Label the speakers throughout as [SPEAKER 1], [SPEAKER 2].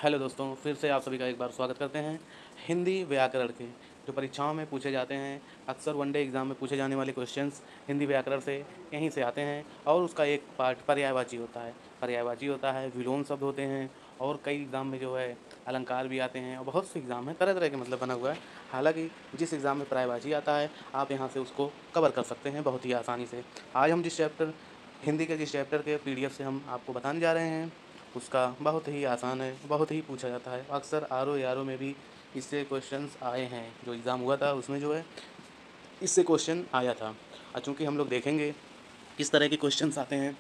[SPEAKER 1] Hello दोस्तों, फिर से आप सभी का एक बार स्वागत करते हैं। हिंदी व्याकरण के जो परीक्षाओं में पूछे जाते हैं, अक्सर वनडे एग्ज़ाम में पूछे जाने वाले क्वेश्चंस हिंदी व्याकरण से यहीं से आते हैं और उसका एक पार्ट पर्यायवाची होता है। पर्यायवाची होता है, विलोम शब्द होते हैं और कई एग्ज़ाम में जो है अलंकार भी आते हैं और बहुत से एग्ज़ाम में तरह-तरह के मतलब बना हुआ है। हालाँकि जिस एग्ज़ाम में पर्यायवाची आता है, आप यहाँ से उसको कवर कर सकते हैं बहुत ही आसानी से। आज हम हिंदी के जिस चैप्टर के पीडीएफ से हम आपको बताने जा रहे हैं, उसका बहुत ही आसान है, बहुत ही पूछा जाता है। अक्सर आरओ में भी इससे क्वेश्चंस आए हैं, जो एग्ज़ाम हुआ था उसमें जो है इससे क्वेश्चन आया था। और चूँकि हम लोग देखेंगे किस तरह के क्वेश्चंस आते हैं।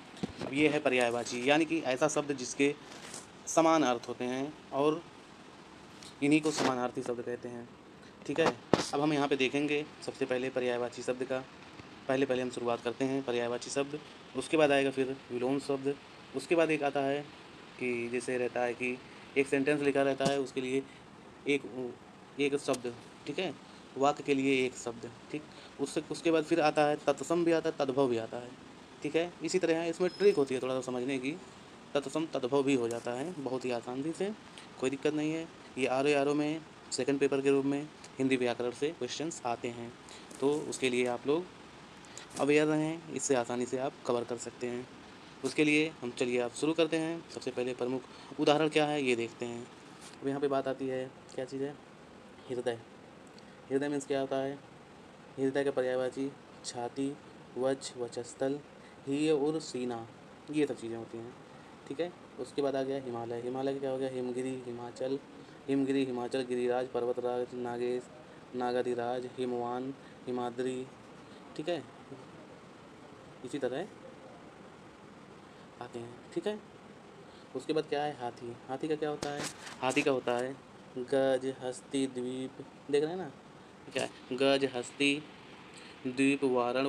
[SPEAKER 1] अब ये है पर्यायवाची, यानी कि ऐसा शब्द जिसके समान अर्थ होते हैं और इन्हीं को समानार्थी शब्द कहते हैं। ठीक है, अब हम यहाँ पे देखेंगे सबसे पहले पर्यायवाची शब्द का। पहले हम शुरुआत करते हैं पर्यायवाची शब्द, उसके बाद आएगा फिर विलोम शब्द, उसके बाद एक आता है कि जैसे रहता है कि एक सेंटेंस लिखा रहता है, उसके लिए एक एक शब्द, ठीक है, वाक्य के लिए एक शब्द, ठीक। उसके बाद फिर आता है तत्सम भी आता है, तद्भव भी आता है, ठीक है। इसी तरह है, इसमें ट्रिक होती है थोड़ा सा समझने की। तत्सम तद्भव भी हो जाता है बहुत ही आसानी से, कोई दिक्कत नहीं है। ये आर में सेकंड पेपर के रूप में हिंदी व्याकरण से क्वेश्चंस आते हैं, तो उसके लिए आप लोग अवेयर रहें, इससे आसानी से आप कवर कर सकते हैं। उसके लिए हम चलिए आप शुरू करते हैं। सबसे पहले प्रमुख उदाहरण क्या है ये देखते हैं। अब यहाँ पे बात आती है, क्या चीज़ है, हृदय। हृदय मीन्स क्या होता है? हृदय का पर्यायवाची छाती, वक्षस्थल, ही और सीना, ये सब चीज़ें होती हैं, ठीक है। उसके बाद आ गया हिमालय। हिमालय का क्या हो गया? हिमगिरी, हिमाचल, हिमगिरी, हिमाचल, गिरिराज, पर्वतराज, नागेश, नागादिराज, हिमवान, हिमाद्री, ठीक है। इसी तरह आते हैं, ठीक है। उसके बाद क्या है? हाथी। हाथी का क्या होता है? हाथी का होता है गज, हस्ती, द्वीप, देख रहे हैं ना क्या है? गज, हस्ती, द्वीप, वारण,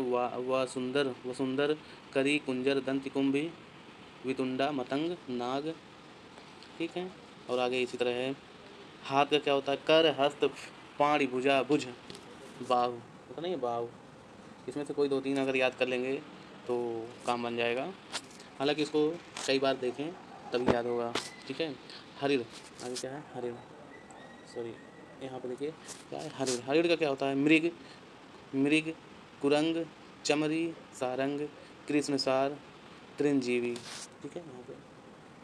[SPEAKER 1] वसुंदर, करी, कुंजर, दंत, कुंभी, वितुंडा, मतंग, नाग, ठीक है। और आगे इसी तरह है। हाथ का क्या होता है? कर, हस्त, पाणी, भुजा, भुज, बाहु, पता नहीं है बाहु। इसमें से कोई 2-3 अगर याद कर लेंगे तो काम बन जाएगा। हालांकि इसको कई बार देखें तभी याद होगा, ठीक है। हरिण, आगे क्या है? हरिण, सॉरी यहाँ पे देखिए क्या है? हरिण। हरिण का क्या होता है? मृग, मृग, कुरंग, चमरी, सारंग, कृष्णसार, तृणजीवी, ठीक है। यहाँ पे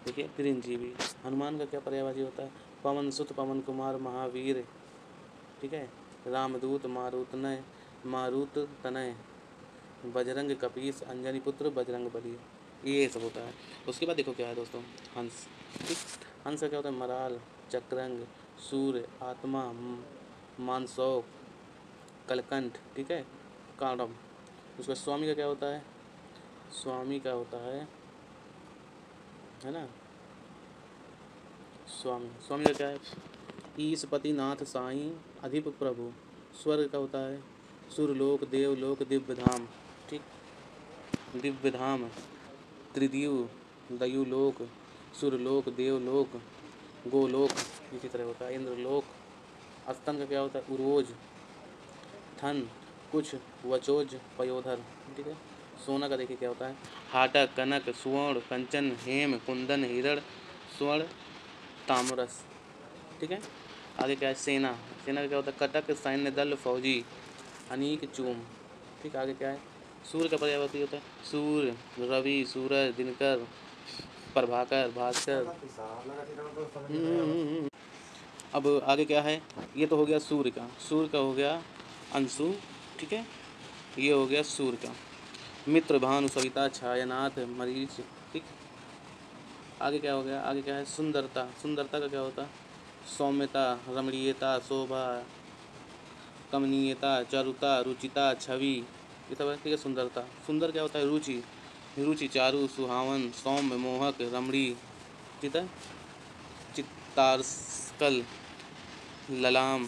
[SPEAKER 1] देखिए तृणजीवी। हनुमान का क्या पर्यायवाची होता है? पवन सुत, पवन कुमार, महावीर, ठीक है। रामदूत, मारुत तनय, बजरंग, कपीस, अंजनी पुत्र, बजरंग बली, ये सब होता है। उसके बाद देखो क्या है दोस्तों? हंस, ठीक। हंस का क्या होता है? मराल, चक्रंग, सूर्य, आत्मा, मानसौक, कलकंठ, ठीक है, कांडम। उसका स्वामी का क्या होता है? स्वामी का होता है ना, स्वामी का क्या है? ईशपति, नाथ, साईं, अधिप प्रभु। स्वर्ग का होता है सुरलोक, देवलोक, दिव्य धाम, ठीक। दिव्य धाम, त्रिदिव, दयुलोक, सुरलोक, देवलोक, गोलोक, इसी तरह होता है। इंद्रलोक। स्तन का क्या होता है? उरोज, थन, कुछ, वचोज, पयोधर, ठीक है। सोना का देखिए क्या होता है? हाटक, कनक, स्वर्ण, कंचन, हेम, कुंदन, हिरण, स्वर्ण, ताम्रस, ठीक है। आगे क्या है? सेना। सेना का क्या होता है? कटक, सैन्य दल, फौजी, अनीक, चूम, ठीक। आगे क्या है? सूर्य का पर्यायवाची होता है सूर्य, रवि, सूरज, दिनकर, प्रभाकर, भास्कर। अब आगे क्या है? ये तो हो गया सूर्य का। सूर्य का हो गया अंशु, ठीक है। ये हो गया सूर्य का। मित्र, भानु, सविता, छायानाथ, मरीच, ठीक। आगे क्या हो गया? आगे क्या है? सुंदरता। सुंदरता का क्या होता है? सौम्यता, रमणीयता, शोभा, कमनीयता, चारुता, रुचिता, छवि, ये सब है, ठीक है। सुंदरता। सुंदर क्या होता है? रुचि, रुचि, चारु, सुहावन, सौम्य, मोहक, रमणीय, ठीक है। चित्तार्कल, ललाम,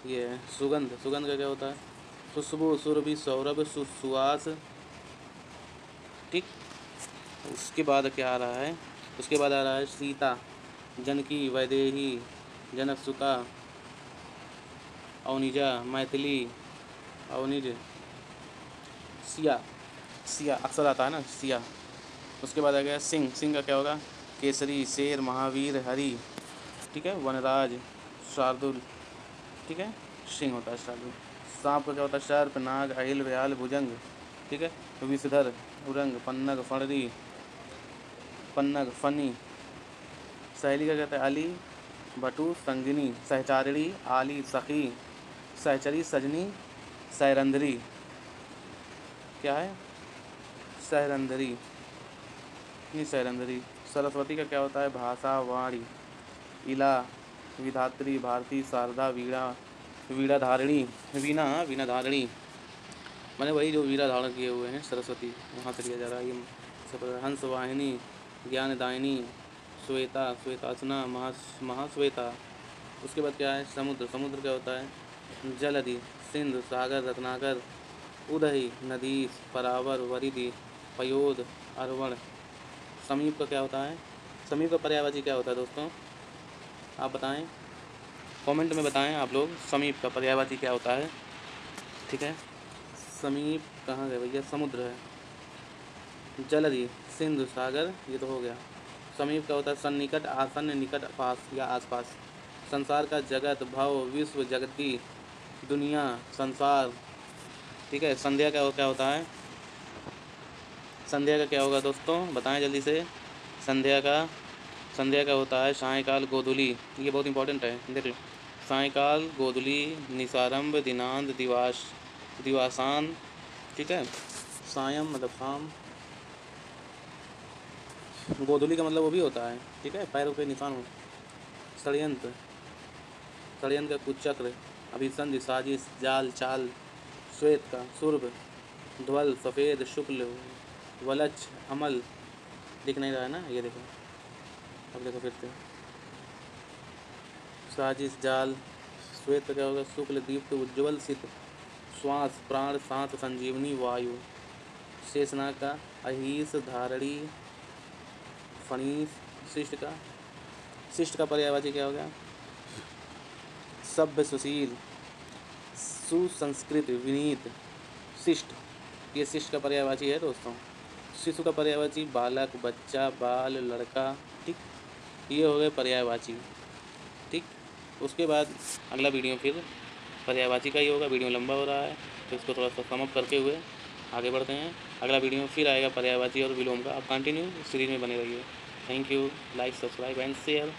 [SPEAKER 1] ये है। सुगंध। सुगंध का क्या होता है? खुशबू, सुरभि, सौरभ, सुवास, ठीक। उसके बाद क्या आ रहा है? उसके बाद आ रहा है सीता, जनकी, वैदेही, जनकसुता, अवनिजा, मैथिली, अवनिज, सिया। सिया अक्सर आता है ना, सिया। उसके बाद आ गया सिंह। सिंह का क्या होगा? केसरी, शेर, महावीर, हरि, ठीक है, वनराज, शार्दुल, ठीक है, सिंह होता है शार्दुल। सांप का क्या होता है? सर्प, नाग, अहिल, व्याल, भुजंग, ठीक है, विषधर, उरंग, पन्नग, फणरी, पन्नग, फनी। सहेली का कहता है अली, बटू, संगिनी, सहचारिणी, आली, सखी, सहचरी, सजनी, सहरंदरी। क्या है? सहरंदरी, नहीं सहरंदरी। सरस्वती का क्या होता है? भाषा, वाणी, इला, विधात्री, भारती, शारदा, वीणा, वीणा धारिणी, वीणा धारिणी, मैंने वही जो वीणा धारण किए हुए हैं सरस्वती, वहाँ से लिया जा रहा है ये सब। हंस वाहिनी, ज्ञानदायिनी, श्वेता, श्वेतासना, महाश्वेता। उसके बाद क्या है? समुद्र। समुद्र क्या होता है? जलधि, सिंधु, सागर, रत्नाकर, उदही, नदी, परावर, वरिधि, पयोद, अरवण। समीप का क्या होता है? समीप का पर्यायवाची क्या होता है दोस्तों? आप बताएं, कमेंट में बताएं आप लोग, समीप का पर्यायवाची क्या होता है? ठीक है, समीप कहाँ गए भैया? समुद्र है। जलधि, सिंधु, सागर, ये तो हो गया। समीप का होता है सन्निकट, आसन्न, निकट, पास या आसपास। संसार का जगत, भव, विश्व, जगती, दुनिया, संसार, ठीक है। संध्या का क्या होता है? संध्या का क्या होगा दोस्तों? बताएं जल्दी से। संध्या का होता है सायंकाल, गोधूली, ये बहुत इंपॉर्टेंट है, देख लो। सायंकाल, गोधूली, निशारंभ, दिनांत, दिवासान, ठीक है। सायं मतलब शाम, गोधूली का मतलब वो भी होता है, ठीक है, पैरों के निशान हो। षड्यंत्र, षड्यंत्र का कुचक्र, अभिसंधि, साजिश, जाल, चाल। श्वेत का सुर्भ, ध्वल, सफ़ेद, शुक्ल, वलच, अमल। दिख नहीं रहा है ना, ये देखो, अब देखो फिर से। साजिश, जाल। श्वेत का क्या होगा? शुक्ल, दीप्त, उज्ज्वल, सित। श्वास, प्राण, सांस, संजीवनी, वायु। शेषनाग का अहीस, धारणी, फणीस। शिष्ट का पर्यायवाची क्या हो गया? सभ्य, सुशील, सुसंस्कृत, विनीत। शिष्ट, ये शिष्ट का पर्यायवाची है दोस्तों। शिशु का पर्यायवाची बालक, बच्चा, बाल, लड़का, ठीक, ये हो गए पर्यायवाची, ठीक। उसके बाद अगला वीडियो फिर पर्यायवाची का ही होगा। वीडियो लंबा हो रहा है तो इसको थोड़ा सा सम अप करते हुए आगे बढ़ते हैं। अगला वीडियो फिर आएगा पर्यायवाची और विलोम का। आप कंटिन्यू सीरीज में बने रहिए। Thank you, like, subscribe and share.